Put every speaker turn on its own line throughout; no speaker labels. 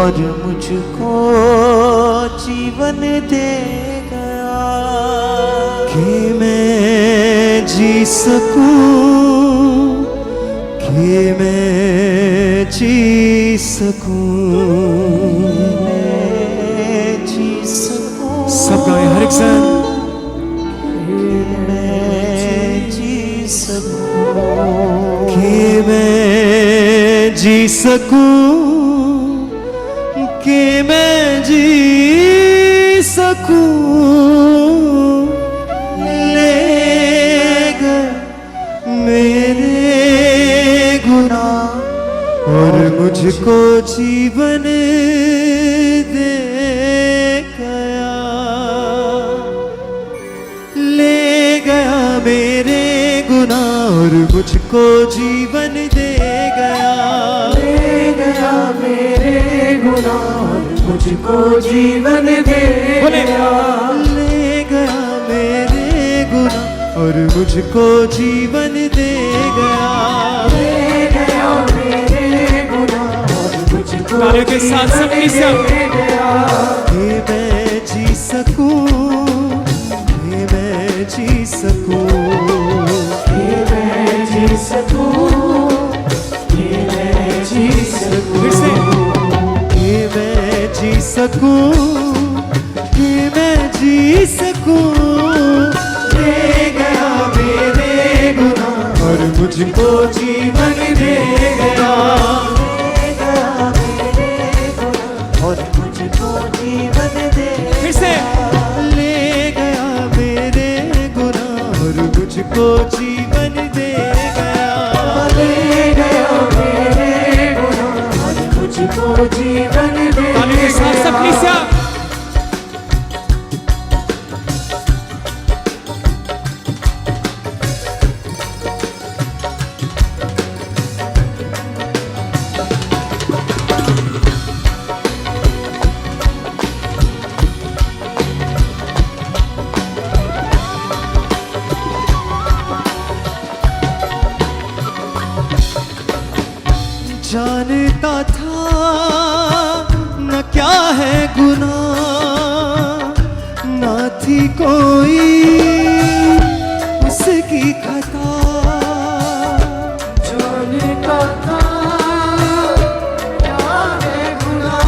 और मुझको जीवन दे गया कि मैं जी सकूं, कि मैं जी सकूं, मैं जी सकूं।
सब गाएं हर एक सन।
मैं जी सकूं, कि मैं जी सकूं, कि मैं जी सकूं। ले गए मेरे गुनाह और मुझको जीवन दे गया। ले गया मेरे गुनाह और मुझको जीवन दे गया।
ले गया मेरे गुनाह और मुझको जीवन दे गया।
ले गया मेरे गुनाह और मुझको जीवन दे गया।
ले गया मेरे गुनाह और मुझको
तालियों के साथ सबके साथ।
दे गया।
कि मैं जी सकूं, कि मैं जी सकूं,
कि मैं जी सकूं, कि मैं जी सकूं।
फिर से।
कि मैं जी सकूं, कि मैं जी सकूं। ले गया मेरे गुनाह और मुझको जीवन दे गया। ले गया मेरे गुनाह और मुझको जीवन दे गया।
फिर से।
ले गया मेरे गुनाह और मुझको जीवन दे गया।
ले गया मेरे गुनाह और मुझको जीवन दे
तालियों के साथ सबके साथ।
जानता था न क्या है गुनाह, न थी कोई उसकी खता।
जानता था क्या है गुनाह,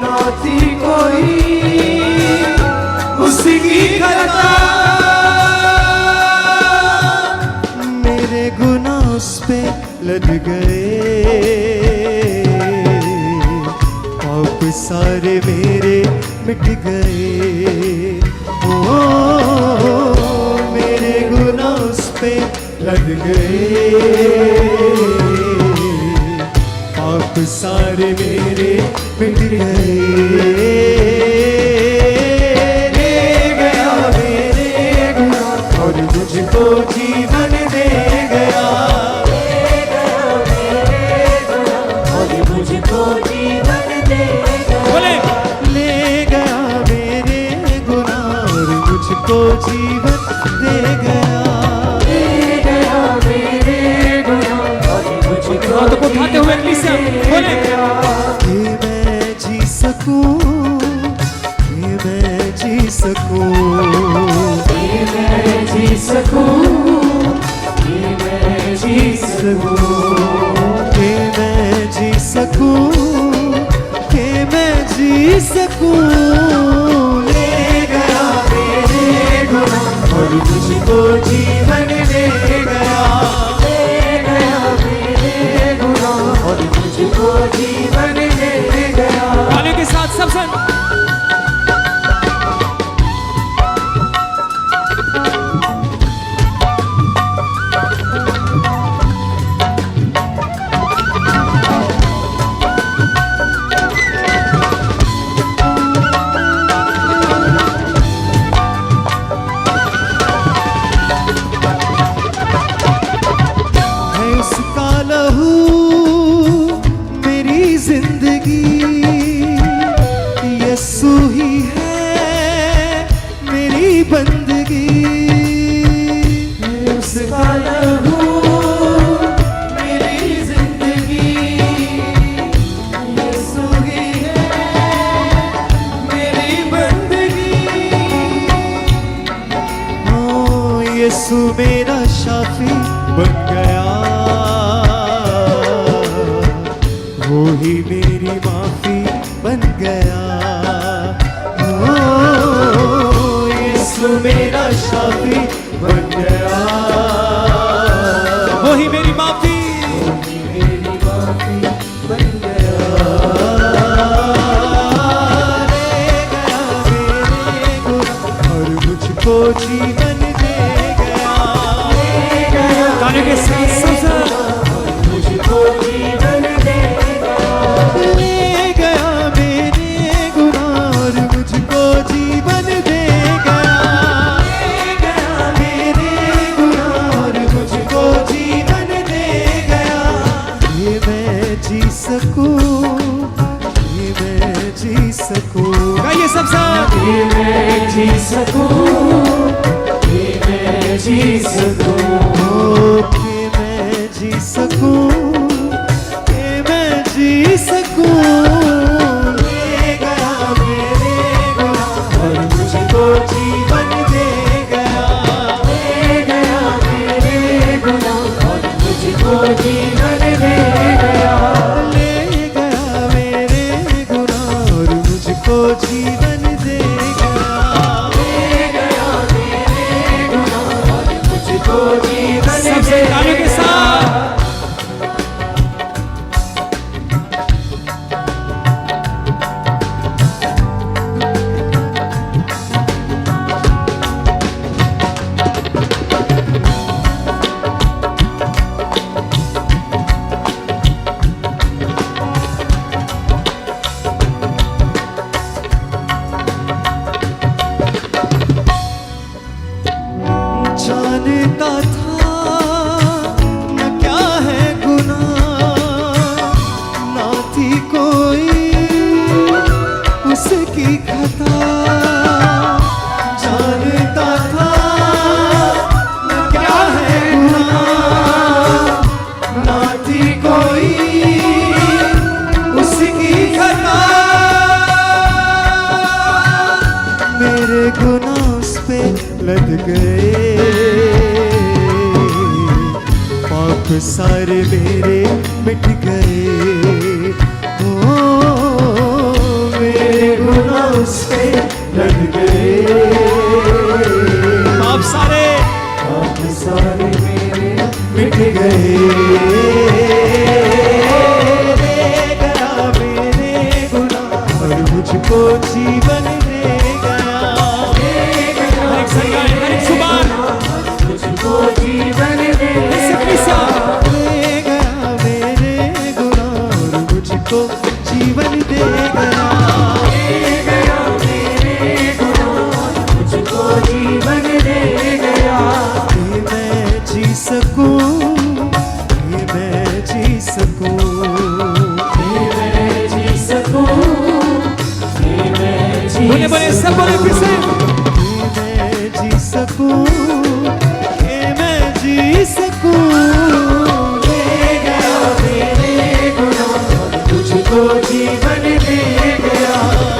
ना थी कोई उसकी खता।
मेरे गुनाह उस पे लद गए, पाप सारे मेरे मिट गए। ओ मेरे गुनाह उस पे लद गए, पाप सारे मेरे मिट गए। ले गया मेरे गुनाह और मुझको जीवन दे गया।
मुझको जीवन दे
बोले।
ले गया मेरे गुनाह और मुझको जीवन दे गया।
ले गया मेरे गुनाह और मुझको
हाथों को उठाते हुए कलीसिया बोले।
कि मैं जी सकूं, कि मैं जी सकूं,
कि मैं जी सकूं, कि मैं जी सकूं।
कि मैं जी सकूं, कि मैं जी सकूं। ले गया मेरे गुनाह यीशु मेरा शाफी बन गया, वो ही मेरी माफी बन गया। ओ यीशु मेरा शाफी बन गया,
वो ही मेरी माफी।
मेरी माफी बन गया। ले गया मेरे गुनाह और मुझको जीवन दे गया। ले गया
गाने के साथ साथ
मुझको जीवन दे गया। ले गया मेरे गुनाह और मुझको जीवन दे गया। ले गया मेरे गुनाह और मुझको जीवन दे गया। ये मैं जी सकूं, ये मैं जी सकूं।
गाइए सब साथ।
ये मैं जी सकूं, ये मैं जी सकूं,
ओ, कि मैं जी सकूं, कि मैं जी सकूं। ले गया मेरे गुनाह और मुझको जीवन दे गया।
ले गया मेरे गुनाह और मुझको जीवन दे गया।
ले गया मेरे गुनाह और मुझको जीवन दे गया।
ले गया मेरे गुनाह और मुझको जीवन
सबसे
दे
गाने के
गया।
साथ।
जानता था न क्या है गुनाह, ना थी कोई उसकी खता। जानता था न क्या है गुनाह, ना थी कोई उसकी खता। मेरे गुनाह उस पे लद गए, पाप सारे मेरे मिट गए। ओ मेरे गुनाह उस पे लद गए,
आप सारे
पाप सारे मेरे मिट गए। ले गया मेरे गुनाह और मुझको जीवन दे गया।
हर एक संगाई, हर एक सुबान।
मुझको जीवन दे
ऐसे
गया।
कैसा?
ले गया मेरे गुनाह और मुझको जीवन दे गया।
ले गया मेरे गुनाह और मुझको जीवन दे गया।
ये मैं जी सकूं, ये मैं जी सकूं।
ये मैं जी सकूं, ये मैं जी
बोले बोले सब बोले फिर से।
ये मैं जी सकूं, ये मैं जी सकूं। ले गया
मेरे गुनाह और मुझको जीवन दे गया।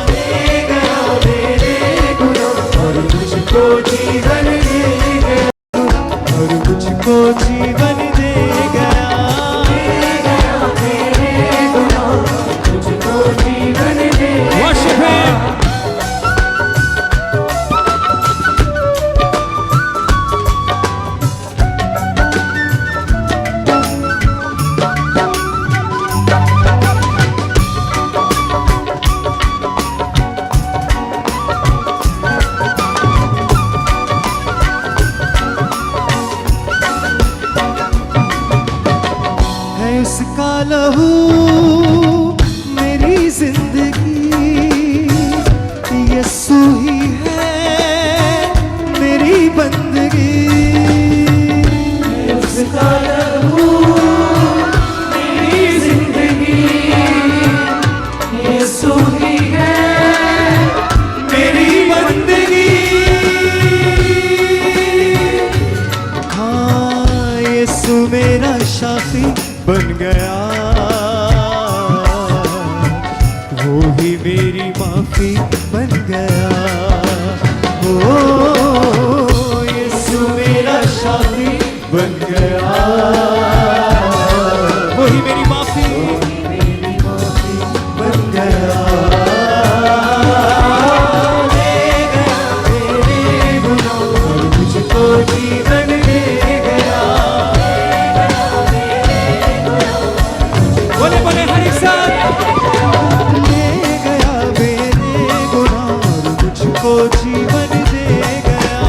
ले गया मेरे गुनाह और मुझको जीवन दे गया।
और मुझको जीवन दे गया।
ले गया मेरे गुनाह और मुझको जीवन दे गया।
Worship him. बोले हर एक साथ।
ले गया मेरे गुनाह और मुझको जीवन दे गया।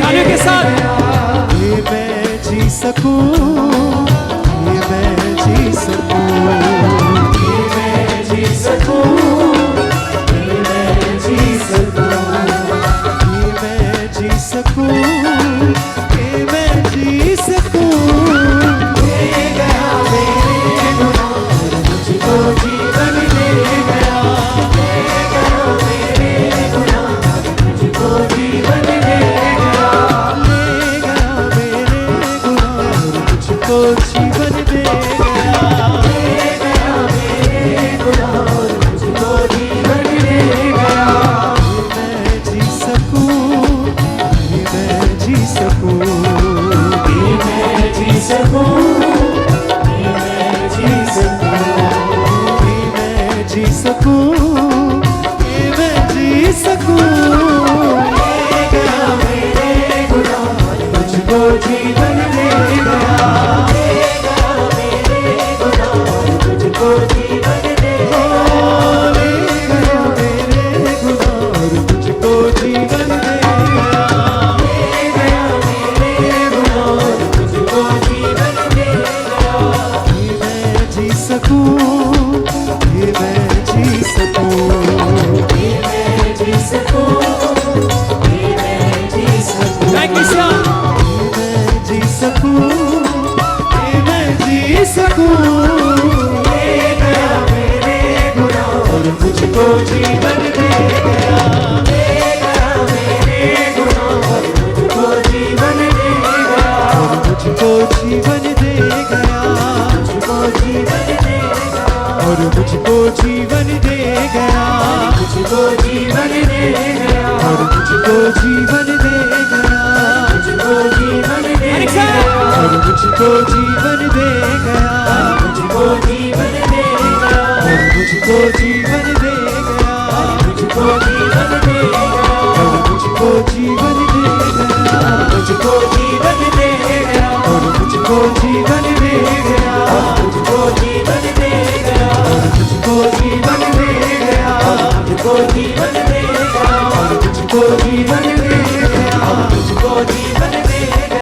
तालियों के साथ।
ये मैं जी सकूं, ये मैं जी सकूं,
ये मैं जी सकूं, ये मैं जी सकूं,
ये मैं जी सकूं, ये मैं जी सकूं।
ले गया मेरे गुनाह और मुझको जीवन दे गया। ले गया मेरे गुनाह और मुझको जीवन दे गया।
ले गया मेरे गुनाह और मुझको जीवन दे गया।
ले गया मेरे गुनाह और मुझको जीवन दे गया।
ये मैं जी सकूं, ये मैं जी सकूं,
ये मैं जी सकूं, ये मैं जी सकूं,
ये मैं जी सकूं, ये मैं जी सकूं।
ले गया मेरे गुनाह और मुझको जीवन दे गया। ले गया मेरे गुनाह और मुझको जीवन दे गया।
ले गया मेरे गुनाह और मुझको जीवन दे गया।
ले गया मेरे गुनाह और मुझको जीवन दे गया।
ये मैं जी सकूं, ये मैं जी सकूं,
ये मैं जी सकूं, ये मैं जी सकूं,
थैंक यू सर।
ये मैं जी सकूं, ये मैं जी सकूं।
ले गया मेरे गुनाह और मुझको जीवन दे गया। ले गया मेरे गुनाह और मुझको जीवन दे गया।
मुझको जीवन दे गया,
मुझको जीवन दे गया।
और मुझको जीवन दे गया,
मुझको जीवन दे गया।
और मुझको जीवन दे गया,
मुझको जीवन दे
हर एक
गया।
साथ।
और मुझको जीवन दे गया,
मुझको जीवन दे गया।
और मुझको जीवन दे गया,
मुझको जीवन दे गया।
और मुझको जीवन दे गया,
मुझको जीवन दे गया।
और मुझको जीवन दे गया,
मुझको जीवन दे गया।
मुझको जीवन दे गया,
मुझको जीवन दे गया।
मुझको जीवन